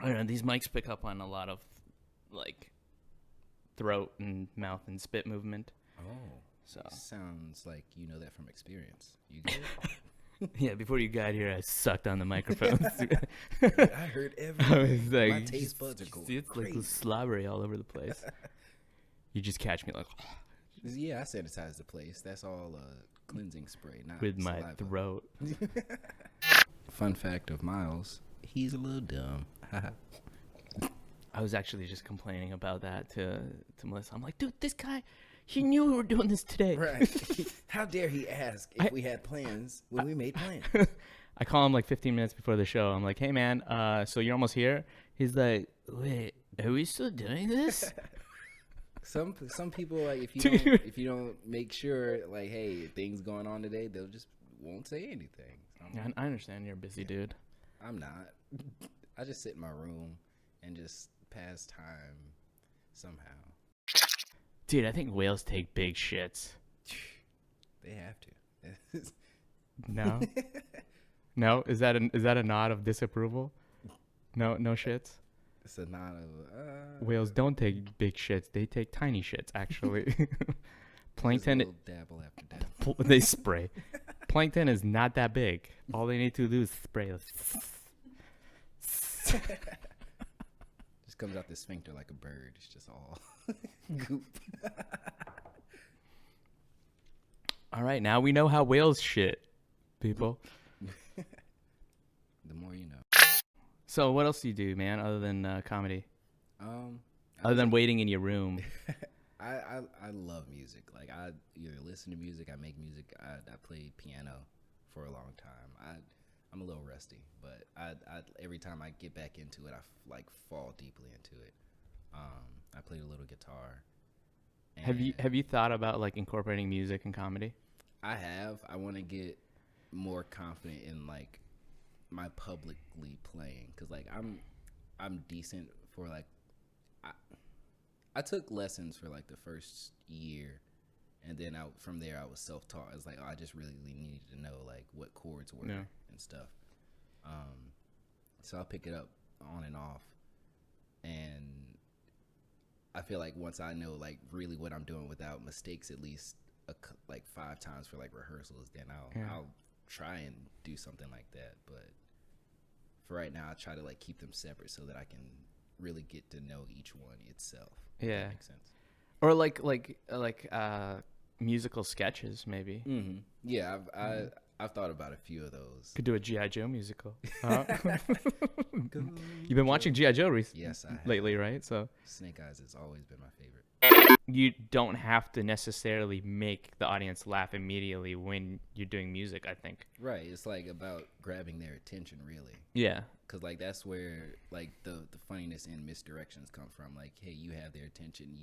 I don't know. These mics pick up on a lot of like throat and mouth and spit movement. Oh, so sounds like you know that from experience. You good? Yeah, before you got here, I sucked on the microphones. I heard I was everything. like, My taste buds are going it's crazy. like slobbery all over the place. You just catch me like Yeah, I sanitize the place. That's all cleansing spray, not with my saliva. throat. Fun fact of Myles, he's a little dumb. I was actually just complaining about that to Melissa. I'm like, dude, this guy, he knew we were doing this today. Right. How dare he ask if we had plans when we made plans? I call him like 15 minutes before the show. I'm like, hey, man, so you're almost here? He's like, wait, are we still doing this? Some people, like, if you don't make sure, like, hey, things going on today, they'll just won't say anything. Yeah, I understand you're a busy dude. I'm not. I just sit in my room and just pass time somehow. Dude, I think whales take big shits. They have to. No? No? Is that a nod of disapproval? No shits? It's a nod of Whales don't take big shits. They take tiny shits, actually. Plankton, dabble after dabble. they spray. Plankton is not that big. All they need to do is spray. Just comes out the sphincter like a bird. It's just all goop. All right, now we know how whales shit, people. The more you know. So what else do you do, man, other than comedy? Other than waiting in your room. I love music. Like, I either listen to music, I make music. I played piano for a long time. I'm a little rusty, but I every time I get back into it, I like fall deeply into it. I played a little guitar. Have you thought about like incorporating music and comedy? I have. I want to get more confident in like my publicly playing, because like I'm decent for like I took lessons for like the first year, and then from there I was self-taught. I was like, oh, I just really needed to know like what chords were and stuff. So I'll pick it up on and off, and I feel like once I know like really what I'm doing without mistakes, at least like 5 times for like rehearsals, then I'll try and do something like that. But for right now, I try to like keep them separate so that I can really get to know each one itself. Yeah, if that makes sense. Or like musical sketches, maybe. Mm-hmm. Yeah, I've thought about a few of those. Could do a G.I. Joe musical. You've been watching G.I. Joe Yes, I have. lately, right? So Snake Eyes has always been my favorite. You don't have to necessarily make the audience laugh immediately when you're doing music, I think. Right. It's like about grabbing their attention, really. Yeah. Because like that's where like the funniness and misdirections come from. Like, hey, you have their attention.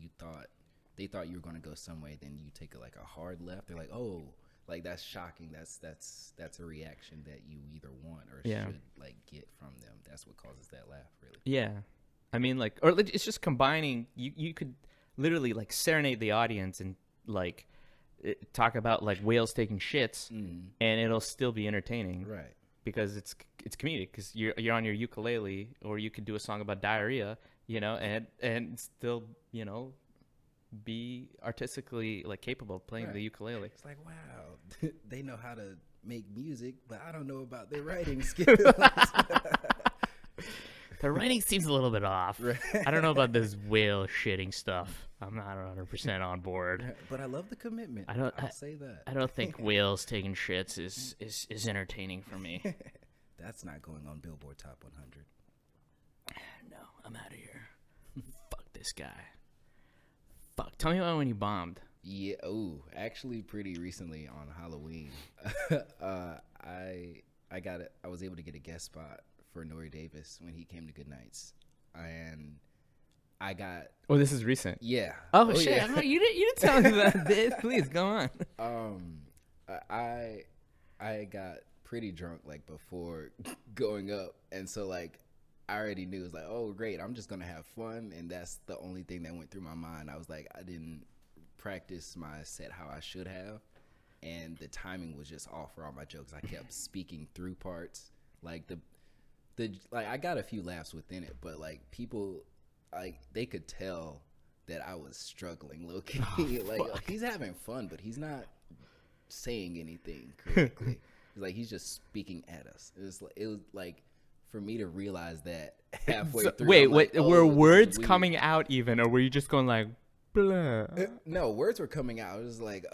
They thought you were going to go some way. Then you take like a hard left. They're like, oh, like that's shocking. That's a reaction that you either want or should like get from them. That's what causes that laugh, really. Yeah. I mean, like, or it's just combining. You could literally like serenade the audience and like talk about like whales taking shits, and it'll still be entertaining, right? Because it's comedic. Because you're on your ukulele, or you could do a song about diarrhea, and still be artistically like capable of playing the ukulele. It's like, wow, they know how to make music, but I don't know about their writing skills. The writing seems a little bit off. Right. I don't know about this whale shitting stuff. I'm not 100% on board. But I love the commitment. I'll say that. I don't think whales taking shits is entertaining for me. That's not going on Billboard Top 100. No, I'm out of here. Fuck this guy. Fuck. Tell me about when you bombed. Yeah. Oh, actually, pretty recently on Halloween, I was able to get a guest spot for Nori Davis when he came to Good Nights, and I got. Oh, this is recent. Yeah. Oh shit! Yeah. You didn't tell me about this. Please go on. I got pretty drunk like before going up, and so like I already knew it was like, oh great, I'm just gonna have fun, and that's the only thing that went through my mind. I was like, I didn't practice my set how I should have, and the timing was just off for all my jokes. I kept speaking through parts, like I got a few laughs within it, but like people, like they could tell that I was struggling low key. Like he's having fun, but he's not saying anything correctly. He's just speaking at us. It was like for me to realize that halfway through. Wait, were words coming out even, or were you just going like, blah? No, words were coming out. It was like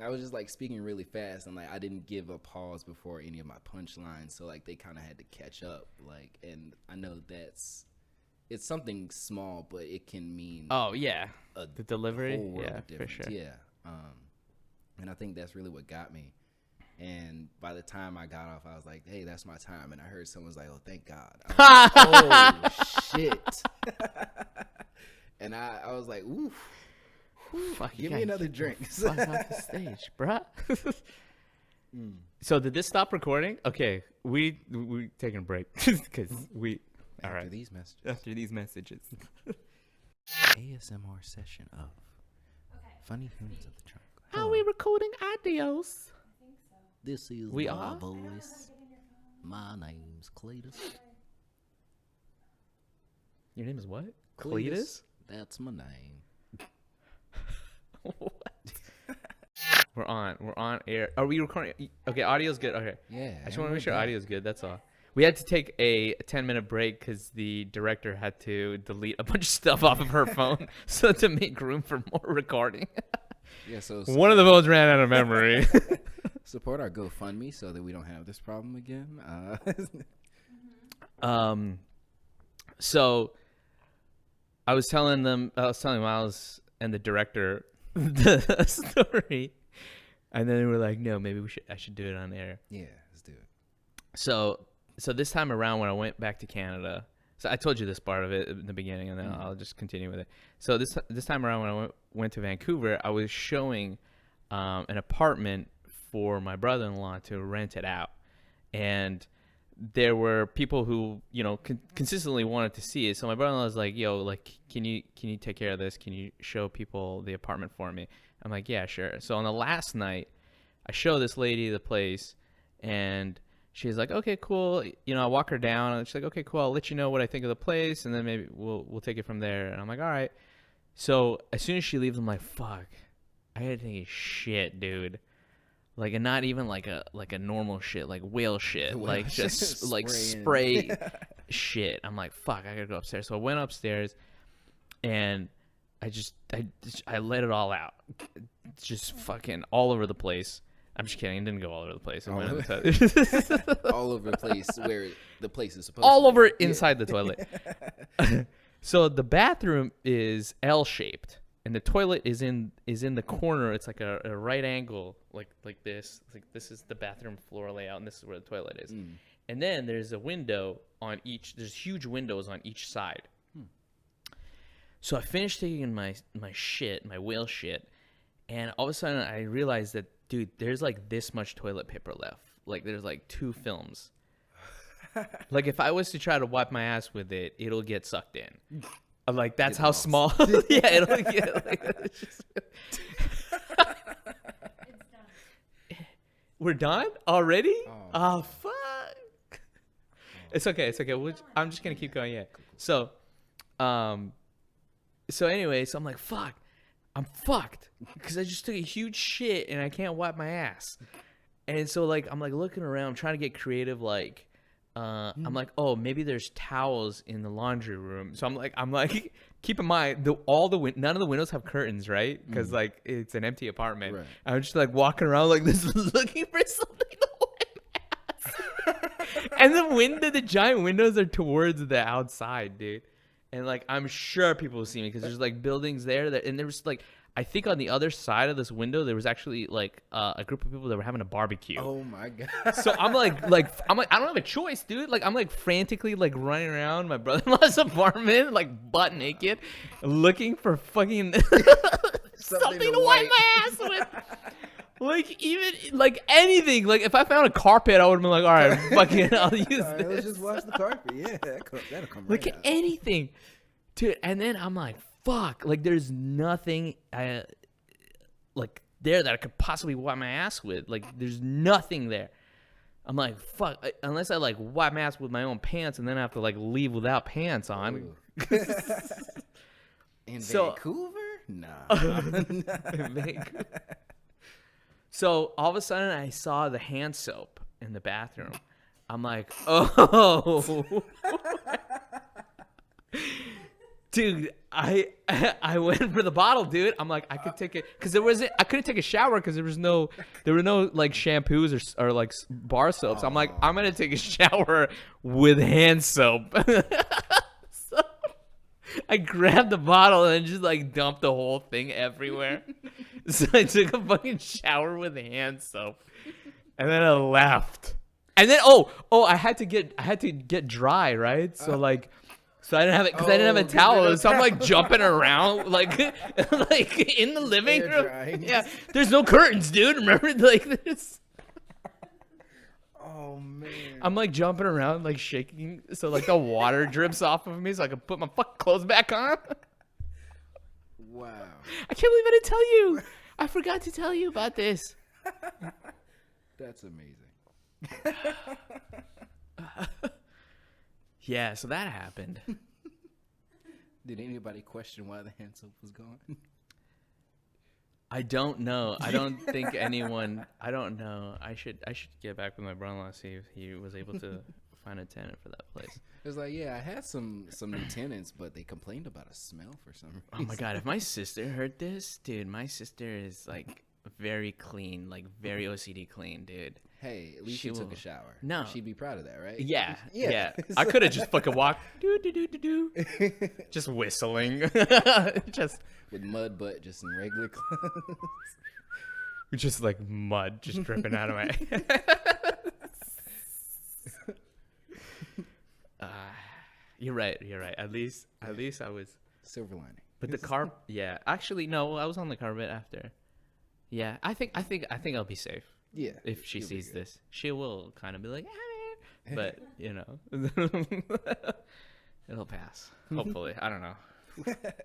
I was just like speaking really fast, and like I didn't give a pause before any of my punchlines, so like they kind of had to catch up. Like, and I know it's something small, but it can mean the delivery, whole world of for sure. Yeah, and I think that's really what got me. And by the time I got off, I was like, "Hey, that's my time." And I heard someone's like, "Oh, thank God!" I was like, oh shit! And I was like, "Oof." Fuck, give me another drink. Fuck off the stage, bruh. So did this stop recording? Okay, we taking a break because all right. After these messages. ASMR session of Funny Humans of the Trunk. Are we recording audios? I think so. This is we my are? voice. My name's Cletus. Your name is what? Cletus? That's my name. What? We're on air. Are we recording? Okay, audio's good. Okay. Yeah. I just want to make sure audio's good. That's all. We had to take a 10-minute break because the director had to delete a bunch of stuff off of her phone so to make room for more recording. Yeah, so one of the phones ran out of memory. Support our GoFundMe so that we don't have this problem again. So I was telling Myles and the director the story, and then they were like, "No, maybe I should do it on air." Yeah, let's do it. So this time around, when I went back to Canada, so I told you this part of it in the beginning, and then I'll just continue with it. So this time around, when I went to Vancouver, I was showing an apartment for my brother-in-law to rent it out, and there were people who consistently wanted to see it. So my brother-in-law was like, "Yo, like, can you take care of this? Can you show people the apartment for me?" I'm like, "Yeah, sure." So on the last night, I show this lady the place, and she's like, "Okay, cool." I walk her down, and she's like, "Okay, cool. I'll let you know what I think of the place, and then maybe we'll take it from there." And I'm like, "All right." So as soon as she leaves, I'm like, "Fuck, I gotta take a shit, dude." Like, and not even like a normal shit, like whale shit, like just like spray shit. I'm like, fuck, I gotta go upstairs. So I went upstairs, and I let it all out, just fucking all over the place. I'm just kidding. It didn't go all over the place. It went all over the place where the place is supposed all to over be. Inside the toilet. So the bathroom is L-shaped. And the toilet is in the corner. It's like a right angle, like this. It's like this is the bathroom floor layout, and this is where the toilet is. And then there's a window on each. There's huge windows on each side. So I finished taking my whale shit, and all of a sudden I realized that, dude, there's like this much toilet paper left. Like there's like 2 films. Like if I was to try to wipe my ass with it, it'll get sucked in. Like that's how small. Yeah, it'll get like. It's done. We're done already? Oh, fuck. It's okay. I'm just gonna keep going. Yeah. So anyway, so I'm like, fuck, I'm fucked because I just took a huge shit and I can't wipe my ass. And so like I'm like looking around, trying to get creative, like. I'm like, oh, maybe there's towels in the laundry room. So I'm like, keep in mind, none of the windows have curtains, right? Because like it's an empty apartment. Right. I'm just like walking around like this, looking for something to wipe my ass. And the giant windows are towards the outside, dude. And like I'm sure people will see me because there's like buildings there, and there was like. I think on the other side of this window, there was actually like a group of people that were having a barbecue. Oh my God. So I'm like, I don't have a choice, dude. Like I'm like frantically like running around my brother-in-law's apartment, like butt naked, looking for fucking something to wipe my ass with. Like even like anything. Like if I found a carpet, I would have been like, all right, fucking, I'll use this. Right, let's just wash the carpet. Yeah, that'll come right out. Anything, dude. And then I'm like, fuck, like there's nothing like there that I could possibly wipe my ass with. Like there's nothing there. I'm like, fuck. Unless I like wipe my ass with my own pants and then I have to like leave without pants on. In So- Vancouver? Nah. Vancouver. So all of a sudden, I saw the hand soap in the bathroom. I'm like, oh, dude, I went for the bottle, dude. I'm like, I could take it because I couldn't take a shower because there were no like shampoos or like bar soaps. I'm like, I'm gonna take a shower with hand soap. So I grabbed the bottle and just like dumped the whole thing everywhere. So I took a fucking shower with hand soap, and then I left. And then I had to get dry, right? So like, so I didn't have it because I didn't have a towel. So I'm like jumping around like like in the living Air room. drying. Yeah, there's no curtains, dude. Remember, like this. Oh man. I'm like jumping around, like shaking, so like the water drips off of me, so I can put my fucking clothes back on. Wow. I can't believe I didn't tell you. I forgot to tell you about this. That's amazing. Yeah, so that happened. Did anybody question why the hand soap was gone? I don't know. I don't think anyone. I don't know. I should get back with my brother-in-law, see if he was able to find a tenant for that place. It was like, yeah, I had some new tenants, but they complained about a smell for some reason. Oh my god! If my sister heard this, dude, my sister is like very clean, like very OCD clean, dude. Hey, at least She you took will- a shower. No. She'd be proud of that, right? Yeah, Yeah. yeah. I could have just fucking walked, just whistling, just With mud butt, just in regular clothes. just like mud just dripping out of my. You're right. At least I was. Silver lining. But the car, yeah. Actually, no. I was on the carpet after. Yeah, I think I'll be safe Yeah. if she she'll be sees good. this. She will kind of be like, "Ah," but you know, it'll pass. Hopefully, I don't know.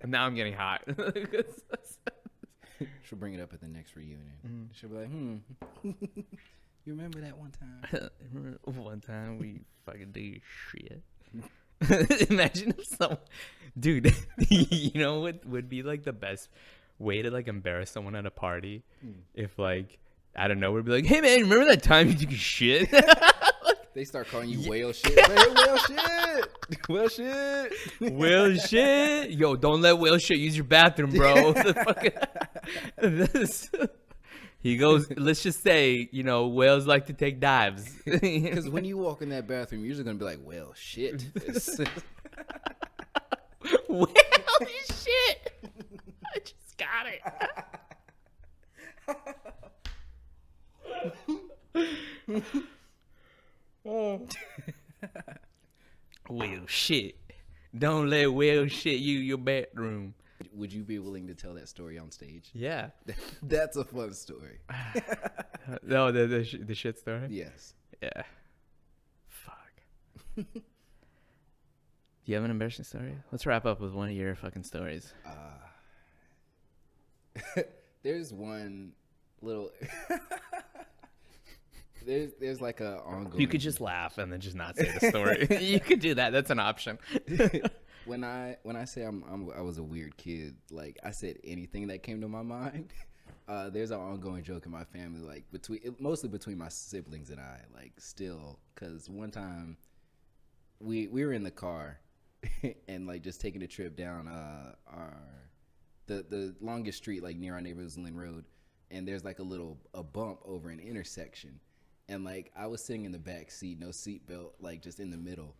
And now I'm getting hot. She'll bring it up at the next reunion. She'll be like, you remember that one time? Remember one time we fucking do shit. Imagine if someone, dude, you know what would be like the best way to like embarrass someone at a party? If like out of nowhere be like, hey man, remember that time you took a shit? They start calling you whale shit. Hey, whale shit. Whale shit. Whale shit. Yo, don't let whale shit use your bathroom, bro. He goes, let's just say, you know, whales like to take dives. Because when you walk in that bathroom, you're usually going to be like, well, shit. Whale shit. I just got it. Whale shit. Don't let whale shit use your bathroom. Would you be willing to tell that story on stage? Yeah. That's a fun story. No, the shit story? Yes. Yeah. Fuck. Do you have an embarrassing story? Let's wrap up with one of your fucking stories. There's one little... There's like a ongoing... You could just laugh and then just not say the story. You could do that. That's an option. When I say I was a weird kid, like I said anything that came to my mind. There's an ongoing joke in my family, like mostly between my siblings and I, like still, because one time we were in the car and like just taking a trip down the longest street like near our neighborhood is Lynn Road, and there's like a bump over an intersection, and like I was sitting in the back seat, no seatbelt, like just in the middle,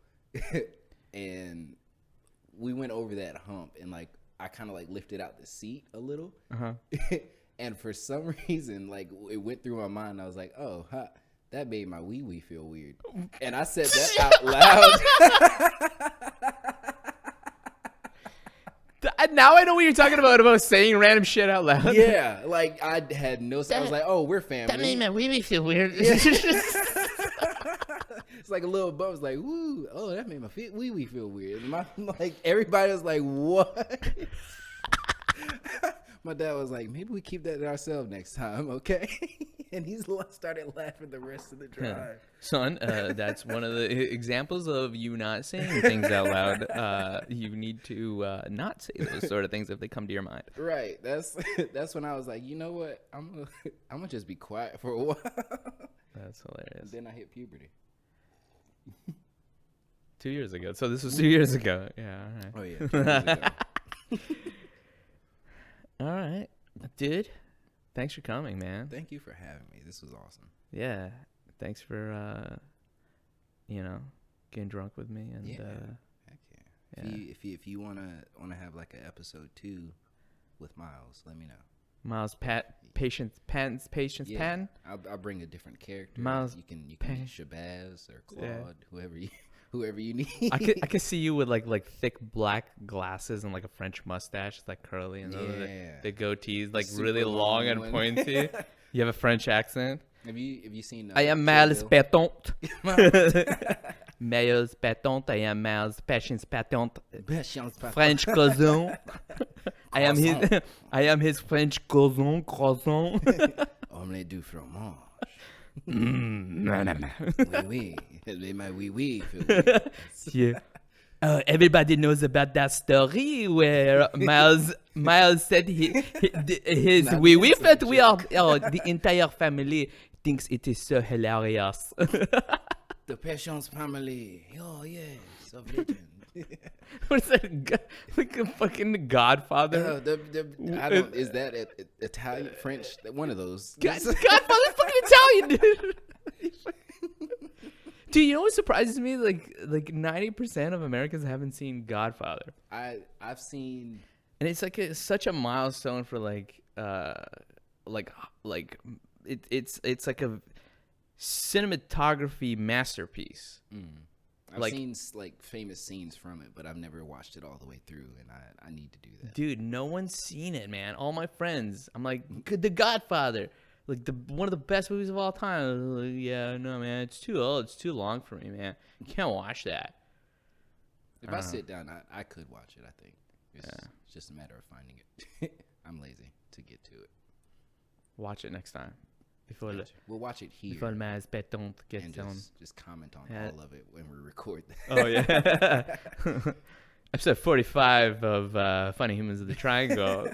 and we went over that hump, and like I kind of like lifted out the seat a little, and for some reason like it went through my mind. I was like, oh, that made my wee wee feel weird, and I said that out loud. Now I know what you're talking about saying random shit out loud. Yeah, like I had no. I was like, oh, we're family. That made my wee feel weird. It's like a little bump. It's like, woo, oh, that made my wee wee feel weird. And like everybody was like, what? My dad was like, maybe we keep that to ourselves next time, okay? And he started laughing the rest of the drive. Son, that's one of the examples of you not saying things out loud. You need to not say those sort of things if they come to your mind. Right. That's when I was like, you know what? I'm gonna just be quiet for a while. That's hilarious. And then I hit puberty. 2 years ago. So this was 2 years ago. Yeah. Oh yeah. 2 years ago. All right, dude. Thanks for coming, man. Thank you for having me. This was awesome. Yeah. Thanks for getting drunk with me and Yeah. Heck yeah. yeah. If you wanna have like an episode 2 with Myles, let me know. Myles, Patience, Patton. I'll bring a different character. Myles, you can be Pan- Shabazz or Claude, Yeah. whoever you need. I could see you with like thick black glasses and like a French mustache, like curly, and the goatees like Super really long and one. pointy. You have a French accent. Have you seen? I am Myles Patton. Myles Patton. I am Myles Patience Patton. French cousin. I am his French cousin. Croissant. Omelette du fromage. Oui, Oui. yeah. Everybody knows about that story where Myles said his Not oui this but joke. we are the entire family thinks it is so hilarious. The Patience family. Oh yes, of legend. What is that? Like a fucking Godfather? I don't. Is that Italian, French? One of those. Godfather's fucking Italian, dude. Dude, you know what surprises me? Like 90% of Americans haven't seen Godfather. I've seen. And it's like such a milestone for it's like a cinematography masterpiece. I've seen like famous scenes from it, but I've never watched it all the way through, and I need to do that. Dude, no one's seen it, man. All my friends, I'm like, The Godfather, like one of the best movies of all time. Like, yeah, no, man, it's too old. It's too long for me, man. You can't watch that. If I sit down, I could watch it. I think it's just a matter of finding it. I'm lazy to get to it. Watch it next time. We'll watch it here Before Myles Patton and gets on. just comment on Yeah. all of it when we record that. Oh yeah. Episode 45 of Funny Humans of the Triangle.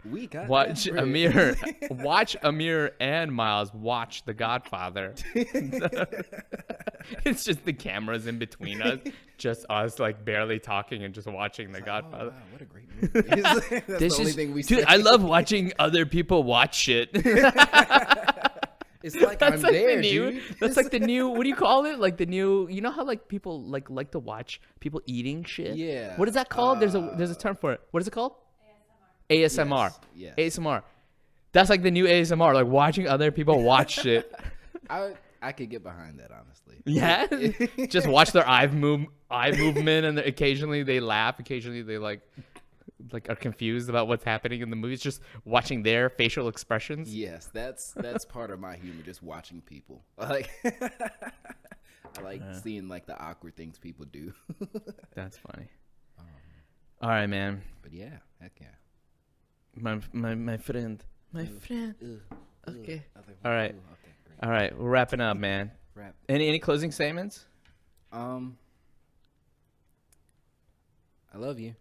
We got Watch that Amir. Watch Amir and Myles watch The Godfather. It's just the cameras in between us, just us like barely talking and just watching The Godfather. Oh, wow, what a great movie. That's This the only is, thing we dude, say. I love watching other people watch shit. It's like I'm like there, the new, dude. That's like the new. What do you call it? Like the new. You know how like people like to watch people eating shit. Yeah. What is that called? There's a term for it. What is it called? ASMR. Yes. ASMR. That's like the new ASMR. Like watching other people watch shit. I could get behind that, honestly. Yeah. Just watch their eye movement, and occasionally they laugh. Occasionally they like are confused about what's happening in the movie. It's just watching their facial expressions. Yes, that's part of my humor, just watching people. Like I like seeing like the awkward things people do. That's funny. All right, man. But yeah, heck yeah. My friend. My friend. Okay. All right. Okay, great. All right. We're wrapping up, man. Wrap. Any closing statements? I love you.